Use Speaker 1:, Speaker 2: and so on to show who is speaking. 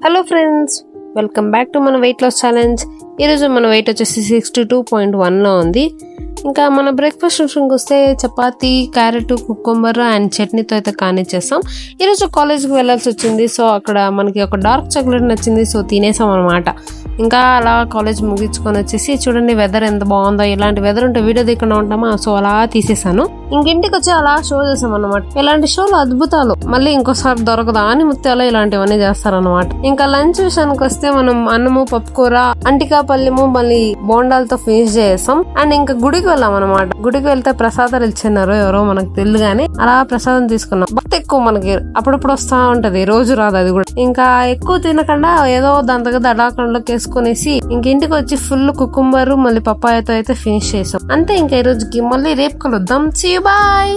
Speaker 1: Hello friends, welcome back to మన weight loss challenge. ఈరోజు మన వెయిట్ వచ్చేసి 62.1లో ఉంది. ఇంకా మన బ్రేక్ఫాస్ట్ విషయంకి వస్తే చపాతీ, క్యారెట్, కుకుంబర్ అండ్ చట్నీతో అయితే కానిచ్చేస్తాం. ఈరోజు కాలేజ్కి వెళ్ళాల్సి వచ్చింది. సో అక్కడ మనకి ఒక డార్క్ చాక్లెట్ నచ్చింది, సో తినేసాం అనమాట. ఇంకా అలా కాలేజ్ ముగించుకొని వచ్చేసి చూడండి వెదర్ ఎంత బాగుందో. ఇలాంటి వెదర్ ఉంటే వీడియో దిగకుండా ఉంటామా, సో అలా తీసేసాను. ఇంటికి వచ్చి అలా షో చేసాం అనమాట. ఇలాంటి షోలు అద్భుతాలు మళ్ళీ ఇంకోసారి దొరకదా అని ముత్యాలు ఇలాంటివన్నీ చేస్తారనమాట. ఇంకా లంచ్ విషయానికి వస్తే మనం అన్నము, పప్పుకూర, అంటికా పల్లెము, మళ్ళీ బోండాలతో ఫినిష్ చేసాం. అండ్ ఇంకా గుడికి వెళ్ళాం అనమాట. గుడికి వెళ్తే ప్రసాదాలు ఇచ్చినారు ఎవరో మనకు తెలియదు గానీ అలా ప్రసాదం తీసుకున్నాం. భక్తి ఎక్కువ మనకి అప్పుడప్పుడు వస్తా ఉంటది, రోజు రాదు అది కూడా. ఇంకా ఎక్కువ తినకుండా ఏదో దాని దగ్గర దడాకంలోకి వేసుకునేసి ఇంటికి వచ్చి ఫుల్ కుకుంబర్ మళ్ళీ పప్పాయతో అయితే ఫినిష్ చేసాం. అంతే. ఇంకా ఈ రోజుకి మళ్ళీ రేపు కలుద్దాం. See you, bye.